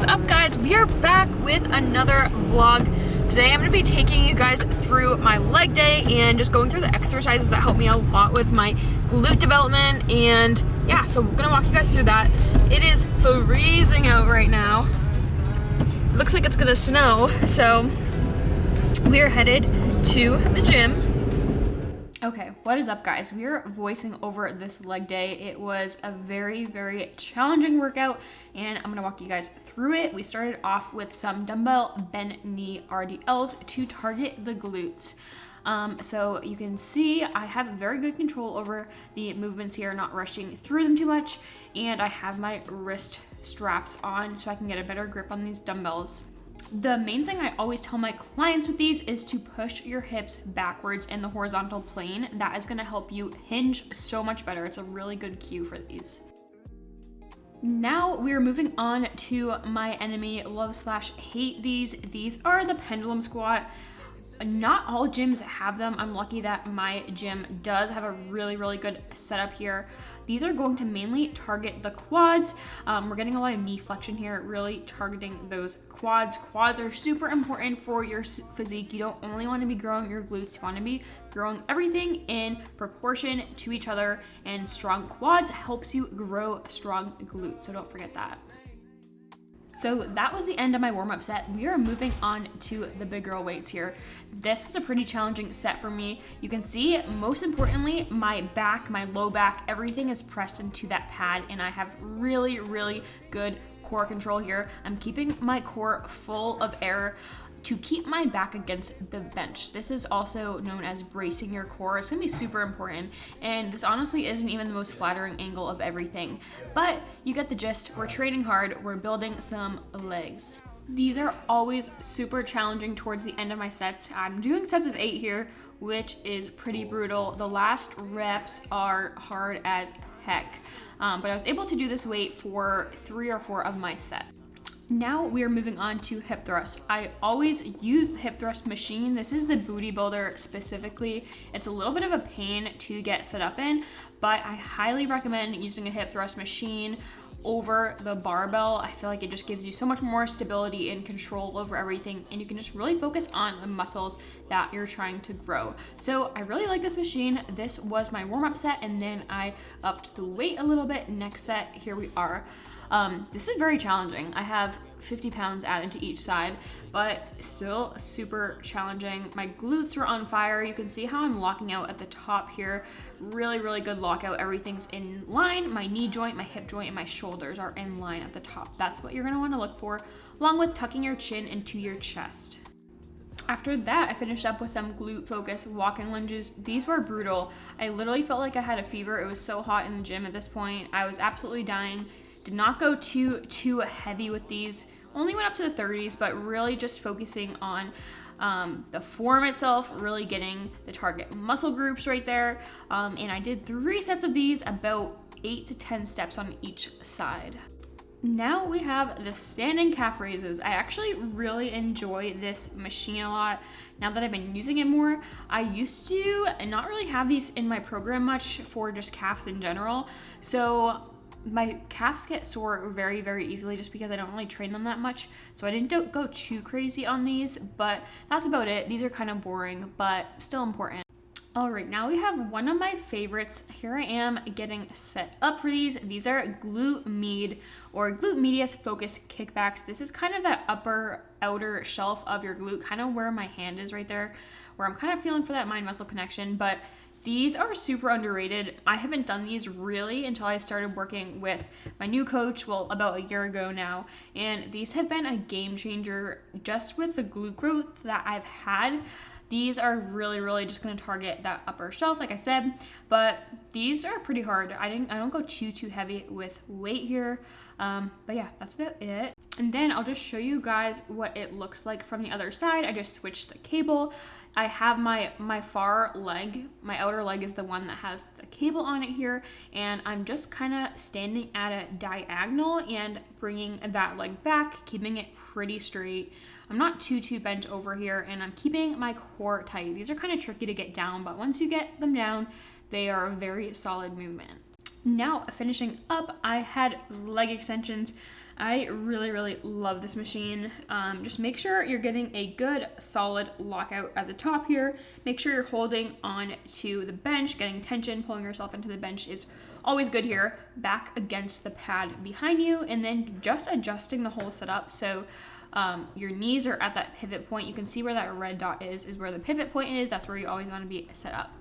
What's up, guys? We are back with another vlog. Today I'm going to be taking you guys through my leg day and just going through the exercises that help me a lot with my glute development. And yeah, so we're going to walk you guys through that. It is freezing out right now. It looks like it's going to snow, so we are headed to the gym. Okay, what is up, guys? We are voicing over this leg day. It was a very, very challenging workout, and I'm gonna walk you guys through it. We started off with some dumbbell bent knee RDLs to target the glutes. So you can see I have very good control over the movements here, not rushing through them too much, and I have my wrist straps on so I can get a better grip on these dumbbells. The main thing I always tell my clients with these is to push your hips backwards in the horizontal plane. That is going to help you hinge so much better. It's a really good cue for these. Now we are moving on to my enemy, love/hate these. These are the pendulum squat. Not all gyms have them. I'm lucky that my gym does have a really, really good setup here. These are going to mainly target the quads. We're getting a lot of knee flexion here, really targeting those quads. Quads are super important for your physique. You don't only want to be growing your glutes, you want to be growing everything in proportion to each other, and strong quads helps you grow strong glutes, so don't forget that. So that was the end of my warm-up set. We are moving on to the big girl weights here. This was a pretty challenging set for me. You can see, most importantly, my back, my low back, everything is pressed into that pad, and I have really, really good core control here. I'm keeping my core full of air to keep my back against the bench. This is also known as bracing your core. It's gonna be super important, and this honestly isn't even the most flattering angle of everything, but you get the gist. We're training hard, we're building some legs. These are always super challenging towards the end of my sets. I'm doing sets of 8 here, which is pretty brutal. The last reps are hard as heck, but I was able to do this weight for 3 or 4 of my sets. Now we are moving on to hip thrust. I always use the hip thrust machine. This is the booty builder specifically. It's a little bit of a pain to get set up in, but I highly recommend using a hip thrust machine over the barbell. I feel like it just gives you so much more stability and control over everything, and you can just really focus on the muscles that you're trying to grow. So I really like this machine. This was my warm-up set, and then I upped the weight a little bit. Next set, here we are. This is very challenging. I have 50 pounds added to each side, but still super challenging. My glutes are on fire. You can see how I'm locking out at the top here. Really, really good lockout. Everything's in line. My knee joint, my hip joint, and my shoulders are in line at the top. That's what you're gonna wanna look for, along with tucking your chin into your chest. After that, I finished up with some glute focus walking lunges. These were brutal. I literally felt like I had a fever. It was so hot in the gym at this point. I was absolutely dying. Did not go too heavy with these. Only went up to the 30s, but really just focusing on the form itself, really getting the target muscle groups right there. And I did 3 sets of these, about 8 to 10 steps on each side. Now we have the standing calf raises. I actually really enjoy this machine a lot now that I've been using it more. I used to not really have these in my program much for just calves in general. So my calves get sore very, very easily just because I don't really train them that much. So I didn't go too crazy on these, but that's about it. These are kind of boring, but still important. All right, now we have one of my favorites. Here I am getting set up for these. These are glute med or glute medius focus kickbacks. This is kind of that upper outer shelf of your glute, kind of where my hand is right there, where I'm kind of feeling for that mind muscle connection, but these are super underrated. I haven't done these really until I started working with my new coach, well, about a year ago now. And these have been a game changer just with the glute growth that I've had. These are really, really just gonna target that upper shelf, like I said, but these are pretty hard. I don't go too heavy with weight here. But yeah, that's about it. And then I'll just show you guys what it looks like from the other side. I just switched the cable. I have my far leg, my outer leg is the one that has the cable on it here, and I'm just kind of standing at a diagonal and bringing that leg back, keeping it pretty straight. I'm not too bent over here, and I'm keeping my core tight. These are kind of tricky to get down, but once you get them down, they are a very solid movement. Now, finishing up, I had leg extensions. I really, really love this machine. Just make sure you're getting a good solid lockout at the top here. Make sure you're holding on to the bench, getting tension, pulling yourself into the bench is always good here. Back against the pad behind you, and then just adjusting the whole setup. So your knees are at that pivot point. You can see where that red dot is where the pivot point is. That's where you always want to be set up.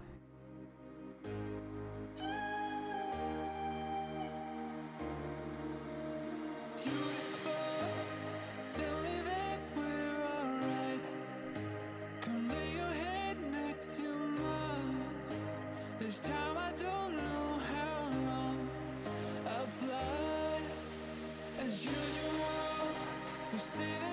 This time I don't know how long I'll fly. As usual, we say that